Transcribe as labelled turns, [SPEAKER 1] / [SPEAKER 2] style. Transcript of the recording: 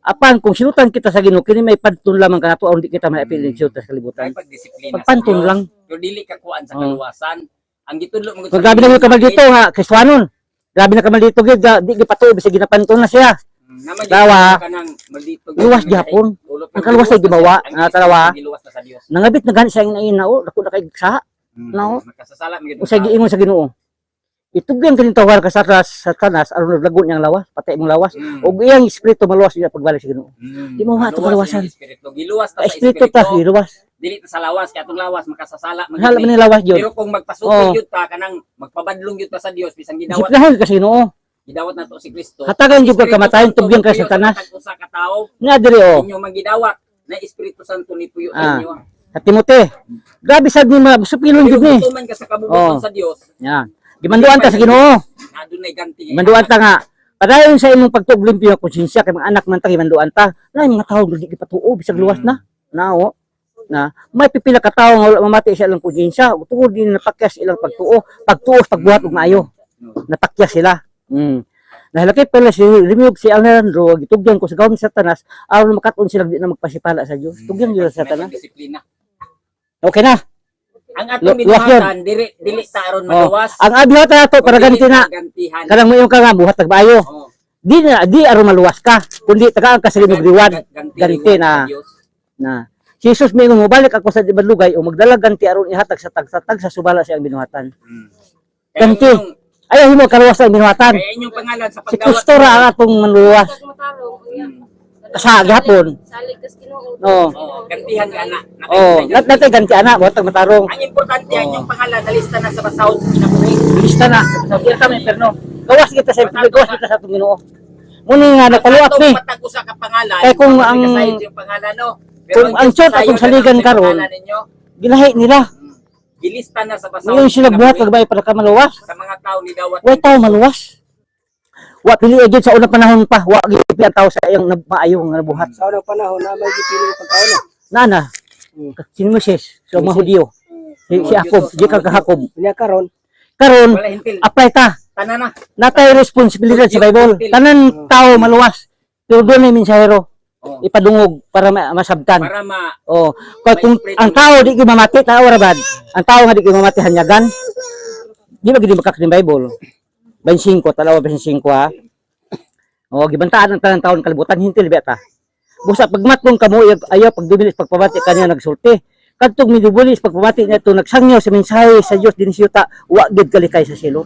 [SPEAKER 1] Apan kung sinutan kita sa Ginoo kini may pantun lamang kanato aron di kita maipili sa kalibutan. Pagpantun lang.
[SPEAKER 2] Pero dili ka kuan sa kaluwasan. Ang gitudlo mo
[SPEAKER 1] Kung grabe na yung kamal dito nga, Kriswanon. Grabe na kamal dito, di gipatuloy, bisig ginapantun na siya. Dawa, luwas gihapon. Ang kaluwas ay gibawa, tarawa. Nangabit na gani siya ang inaina, dako na kay sa. No? Usay giingon sa Ginoo. Itugyan kaning tawar ka sa Satanas aron naglagon niyang lawas, patay mong lawas. Ug iyang espiritu maluwas niya pagbalik sa Ginoo. Di mo mato maluwasan.
[SPEAKER 2] Giluwas ta sa
[SPEAKER 1] Espiritu ta giluwas.
[SPEAKER 2] Dili ta sa lawas kay atong lawas makasasala
[SPEAKER 1] Hala man lawas jud.
[SPEAKER 2] Pero kung magpasuko jud ta kanang magpabadlong jud ta sa Dios bisan gidawat.
[SPEAKER 1] Siplahan kasi Ginoo.
[SPEAKER 2] Gidawat nato si Kristo.
[SPEAKER 1] Hatagan jud pagkamatayon tugyan ka sa Satanas.
[SPEAKER 2] Usa ka tawo.
[SPEAKER 1] Nga diri
[SPEAKER 2] Inyo magidawat na Espiritu Santo ni puyo sa inyo.
[SPEAKER 1] Sa Timote. Grabe sad ni masupilon jud ni.
[SPEAKER 2] Tuman ka sa kabubuton sa Dios.
[SPEAKER 1] Yan. Gimanduan ta sa Ginoo.
[SPEAKER 2] Adunay ganti.
[SPEAKER 1] Gimanduan ta nga. Padayon sa imong pagtuglimpyo ng konsensya kay mga anak man ta gimanduan ta. Na mga tawo dili gipatuo bisag luwas na. Nao. Na may pipila ka tawo nga wala mamati sa ilang konsensya. Tungod din napakyas ilang pagtuo, pagtuos pagbuhat ug maayo. Napakyas sila. Nahalakit pala si Remove si Alejandro gitugyan ko sa gawon sa Satanas aron makaton sila di na magpasipala sa Dios. Tugyan gyud sa Satanas.
[SPEAKER 2] Disiplina.
[SPEAKER 1] Okay na.
[SPEAKER 2] Ang atong binuhatan dili ta aron maluwas.
[SPEAKER 1] Ang abihatan nato para ganti na. Kanang mo ka nga buhat tagbayo. Di aron maluwas ka kundi tagaan ka sa limog reward. Ganti na. Si Jesus may mobalik ako sa Badlugay o magdala ganti aron ihatag sa tag sa subala siyang binuhatan. Ganti. Ayaw mo kaluwas ang binuhatan.
[SPEAKER 2] Kaya inyong pangalan sa
[SPEAKER 1] Si
[SPEAKER 2] pagdawat.
[SPEAKER 1] Kristo ra ang atong manluwas. Sa gihapon.
[SPEAKER 2] Gantihan ka na.
[SPEAKER 1] Natay ganti ana buhat tag matarong.
[SPEAKER 2] Ang importante ang inyong pangalan nalista na sa basahod kinabuhi.
[SPEAKER 1] Lista na. Sa kita may perno. Gawas kita sa gawas kita sa atong Ginoo. Muni nga napaluwas ni.
[SPEAKER 2] Matag-usa ka pangalan.
[SPEAKER 1] Kaya kung ang
[SPEAKER 2] pangalan no.
[SPEAKER 1] kung ang short atong saligan karon, gilahi nila.
[SPEAKER 2] Gilista na sa basahod.
[SPEAKER 1] Ngayon sila buhat kagbay para ka maluwas.
[SPEAKER 2] Sa mga tao ni dawat.
[SPEAKER 1] Wa tao maluwas. Wa pili gyud sa unang panahon pa, wa gyud ang tao sa iyang maayo nga buhat.
[SPEAKER 3] Sa unang panahon na may gipili ng pagkaon na.
[SPEAKER 1] Nana. Si Moses, sa mga Hudyo. Si Jacob, di ka kahakob.
[SPEAKER 3] Kanya karon.
[SPEAKER 1] Karon
[SPEAKER 2] Wala hintil.
[SPEAKER 1] apply ta.
[SPEAKER 2] Tanan na.
[SPEAKER 1] Natay responsibilidad sa Bible. Tanan tao maluwas. Pero doon ay mensahero. Ipadungog para masabtan.
[SPEAKER 2] Para ma
[SPEAKER 1] Kung ang tao di gyud mamati, tao ra bad. Ang tao nga di gyud mamati hanyagan. Di ba gid makak ni Bible? 25 talawa 25 ha. Gibantaan ang tanang taon kalibutan hintil beta. Busa pagmatong kamo ayaw pagdubilis pagpabati kanya nagsulti. Kadtog midubulis pagpabati niya to nagsangyaw sa mensahe sa Dios din siyuta wa gid kalikay sa silo.